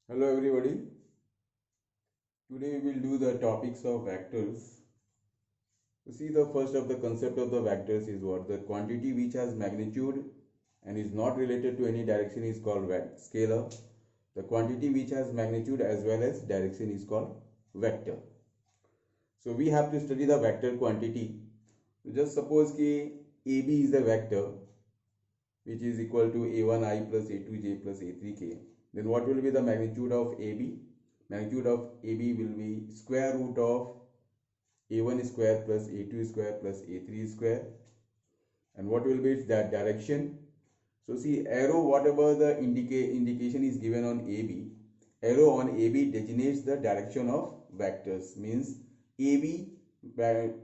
Hello everybody. Today we will do the topics of vectors. You see, the first of the concept of the vectors is what? The quantity which has magnitude and is not related to any direction is called scalar. The quantity which has magnitude as well as direction is called vector. So we have to study the vector quantity. Just suppose that AB is a vector which is equal to A1I plus A2J plus A3K. Then what will be the magnitude of AB? Magnitude of AB will be square root of A1 square plus A2 square plus A3 square. And what will be its that direction? So see, arrow, whatever the indication is given on AB, arrow on AB designates the direction of vectors. Means AB,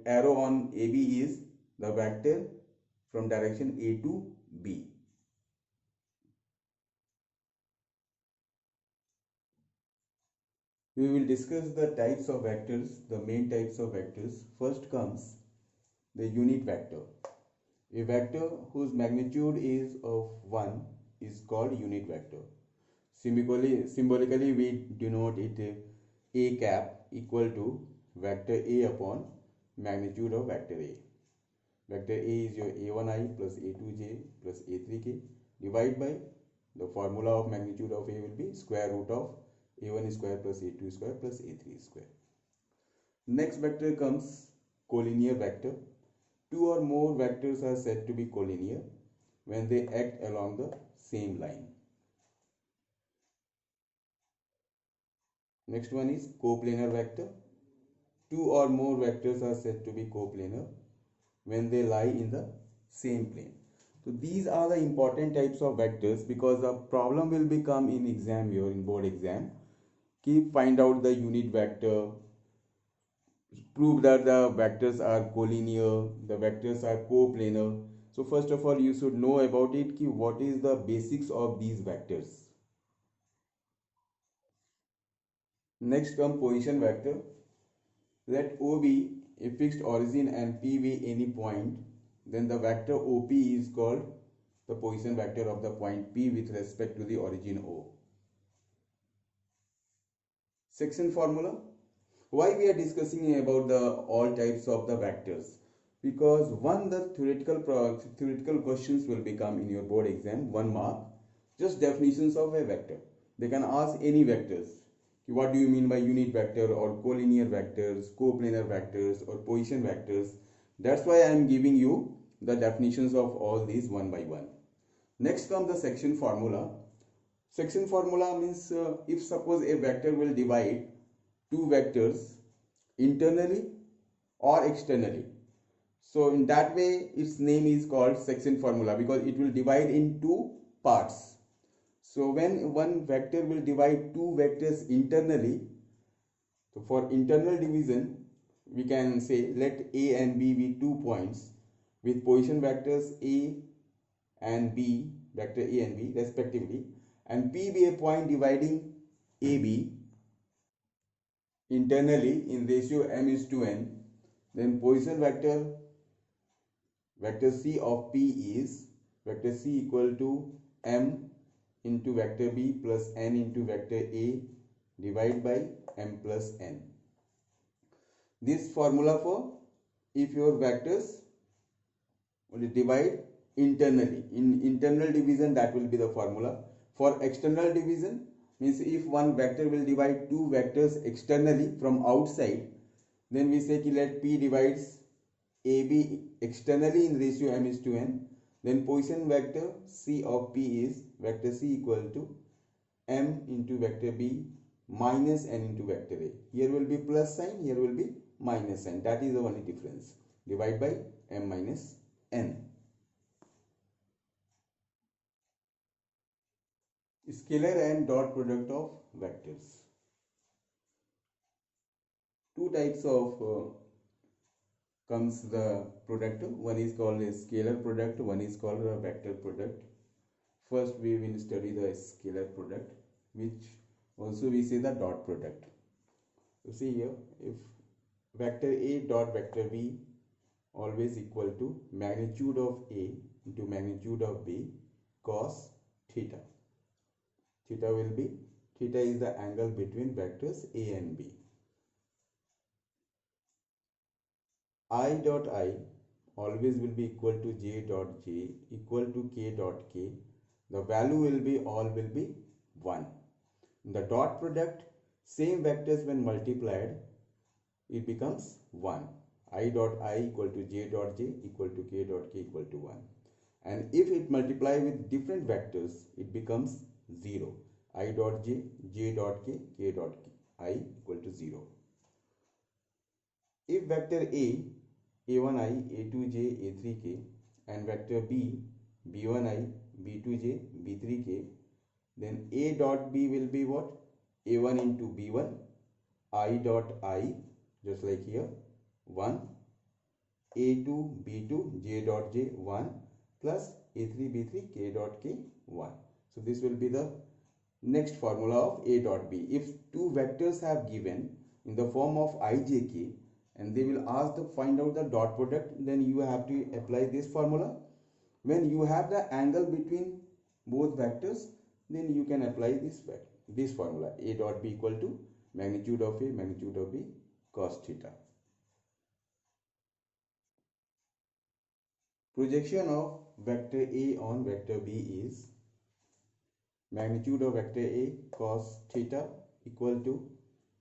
arrow on AB is the vector from direction A to B. We will discuss the types of vectors, the main types of vectors. First comes the unit vector. A vector whose magnitude is of 1 is called unit vector. Symbolically we denote it A cap equal to vector A upon magnitude of vector A. Vector A is your A1I plus A2J plus A3K. Divide by the formula of magnitude of A will be square root of A1 square plus A2 square plus A3 square. Next vector comes collinear vector. Two or more vectors are said to be collinear when they act along the same line. Next one is coplanar vector. Two or more vectors are said to be coplanar when they lie in the same plane. So these are the important types of vectors, because a problem will become in exam here, in board exam. Keep find out the unit vector, prove that the vectors are collinear, the vectors are coplanar. So first of all you should know about it, what is the basics of these vectors. Next come position vector. Let O be a fixed origin and P be any point, then the vector OP is called the position vector of the point P with respect to the origin O. Section formula. Why we are discussing about the all types of the vectors? Because the theoretical questions will become in your board exam, 1 mark, just definitions of a vector. They can ask any vectors. What do you mean by unit vector or collinear vectors, coplanar vectors or position vectors? That's why I am giving you the definitions of all these one by one. Next comes the section formula. Section formula means if suppose a vector will divide two vectors internally or externally. So in that way its name is called section formula, because it will divide in two parts. So when one vector will divide two vectors internally, so for internal division we can say let A and B be 2 points with position vectors A and B, vector A and B respectively, and P be a point dividing AB internally in ratio m is to n. Then position vector C of P is vector C equal to m into vector B plus n into vector A divided by m plus n. This formula for if your vectors will divide internally, in internal division, that will be the formula. For external division means if one vector will divide two vectors externally from outside, then we say let P divides AB externally in ratio m is to n. Then position vector C of P is vector C equal to m into vector B minus n into vector A. Here will be plus sign, here will be minus sign. That is the only difference. Divide by m minus n. Scalar and dot product of vectors. Two types of comes the product. One is called a scalar product, one is called a vector product. First we will study the scalar product, which also we say the dot product. You see here, if vector A dot vector B always equal to magnitude of A into magnitude of B cos theta. Theta will be theta is the angle between vectors A and B. I dot I always will be equal to j dot j equal to k dot k. The value will be 1. The dot product, same vectors when multiplied, it becomes 1. I dot I equal to j dot j equal to k dot k equal to 1. And if it multiply with different vectors, it becomes 0. I dot j, j dot k dot I equal to 0. If vector A, a1i, a2j, a3k, and vector B, b1i, b2j, b3k, then A dot B will be what? A1 into B1, I dot I, just like here, 1, A2, B2, J dot J, 1, plus A3, B3, K dot K, 1. So this will be the next formula of A dot B. If two vectors have given in the form of IJK, and they will ask to find out the dot product, then you have to apply this formula. When you have the angle between both vectors, then you can apply this formula. A dot B equal to magnitude of A, magnitude of B, cos theta. Projection of vector A on vector B is magnitude of vector A cos theta equal to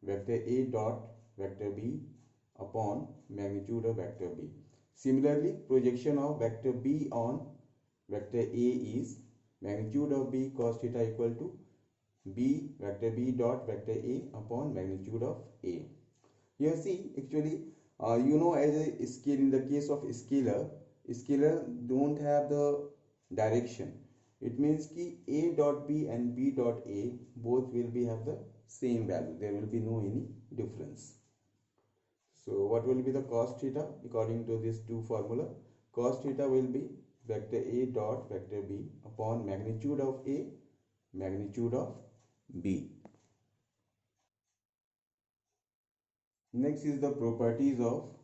vector A dot vector B upon magnitude of vector B. Similarly, projection of vector B on vector A is magnitude of B cos theta equal to B vector B dot vector A upon magnitude of A. Here see, actually as a scale, in the case of scalar don't have the direction. It means ki A dot B and B dot A both will be have the same value. There will be no any difference. So what will be the cos theta according to this two formula? Cos theta will be vector A dot vector B upon magnitude of A, magnitude of B. Next is the properties of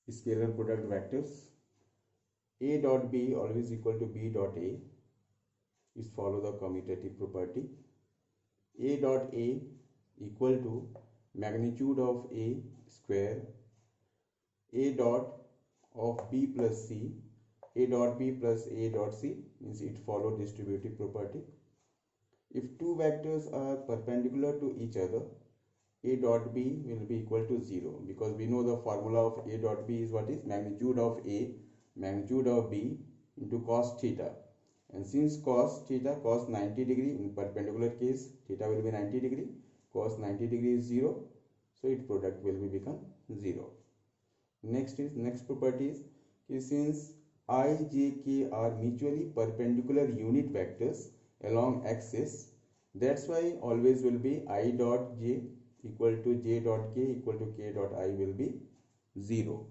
scalar product vectors. A dot B always equal to B dot A is follow the commutative property. A dot A equal to magnitude of A square A dot of B plus C. A dot B plus A dot C means it follow distributive property. If two vectors are perpendicular to each other, A dot B will be equal to 0, because we know the formula of A dot B is what is magnitude of A, magnitude of B into cos theta. And since cos theta cos 90 degree, in perpendicular case theta will be 90 degree, cos 90 degree is 0, so its product will be become 0. Next property is since I, J, K are mutually perpendicular unit vectors along axis, that's why always will be I dot J equal to J dot K equal to K dot I will be 0.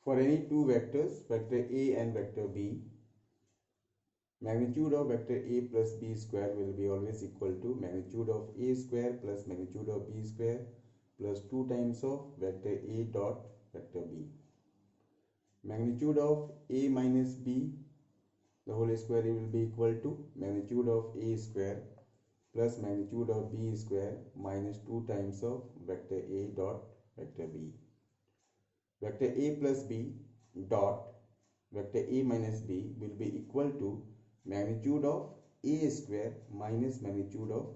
For any two vectors, vector A and vector B, magnitude of vector A plus B square will be always equal to magnitude of A square plus magnitude of B square plus 2 times of vector A dot vector B. Magnitude of A minus B, the whole square will be equal to magnitude of A square plus magnitude of B square minus 2 times of vector A dot vector B. Vector A plus B dot vector A minus B will be equal to magnitude of A square minus magnitude of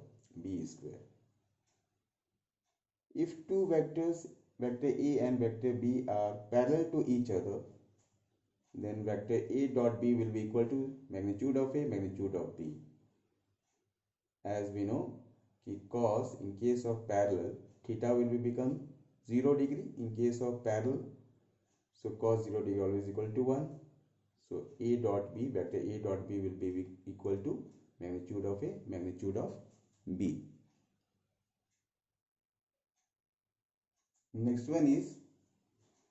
B square. If two vectors, vector A and vector B are parallel to each other, then vector A dot B will be equal to magnitude of A, magnitude of B. As we know, cos in case of parallel, theta will be become 0 degree in case of parallel. So cos 0 degree always equal to 1. So A dot B, vector A dot B will be equal to magnitude of A, magnitude of B. Next one is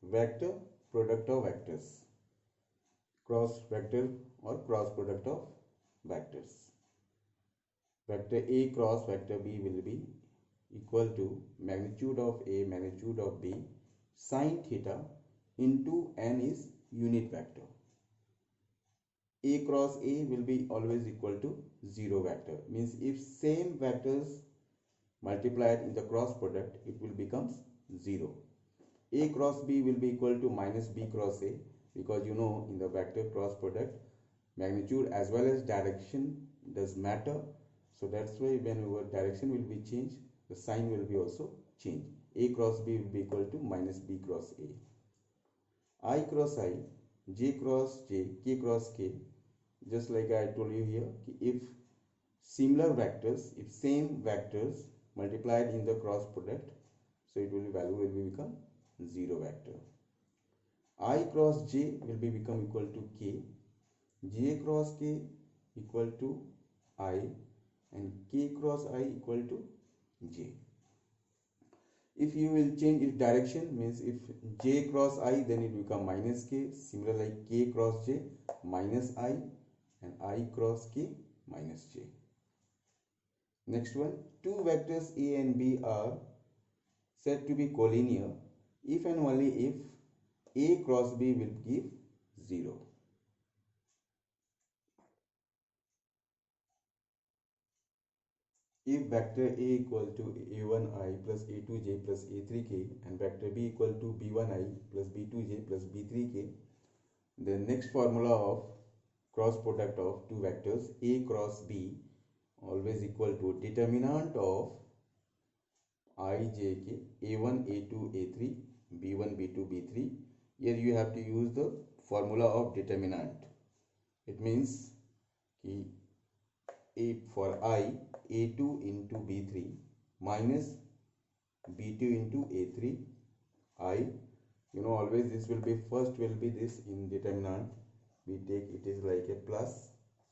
vector product of vectors, cross vector or cross product of vectors. Vector A cross vector B will be equal to magnitude of A, magnitude of B sin theta into n is unit vector. A cross A will be always equal to 0 vector. Means if same vectors multiplied in the cross product, it will becomes 0. A cross B will be equal to minus B cross A, because you know in the vector cross product magnitude as well as direction does matter. So that's why whenever direction will be changed, the sign will be also changed. A cross B will be equal to minus B cross A. I cross I, J cross J, K cross K. Just like I told you here, if similar vectors, if same vectors multiplied in the cross product, so it will be value will be become 0 vector. I cross J will be become equal to K, J cross K equal to I, and K cross I equal to J. If you will change its direction, means if J cross I, then it will become minus K. Similar like K cross J minus I, and I cross K minus J. Next one, two vectors A and B are said to be collinear if and only if A cross B will give 0. If vector A equal to A1I plus A2J plus A3K and vector B equal to B1I plus B2J plus B3K, the next formula of cross product of two vectors A cross B always equal to determinant of IJK A1 A2 A3 B1 B2 B3. Here you have to use the formula of determinant. It means A for I A2 into B3 minus B2 into A3 I. You know, always this will be first will be this in determinant. We take it is like a plus,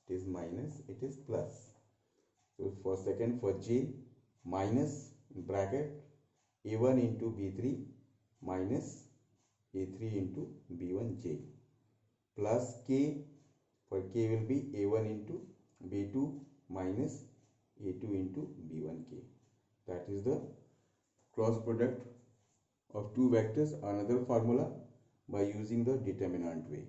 it is minus, it is plus. So for second, for J minus in bracket A1 into B3 minus A3 into B1J plus K, for K will be A1 into B2 minus A2 into B1K. That is the cross product of two vectors, another formula by using the determinant way.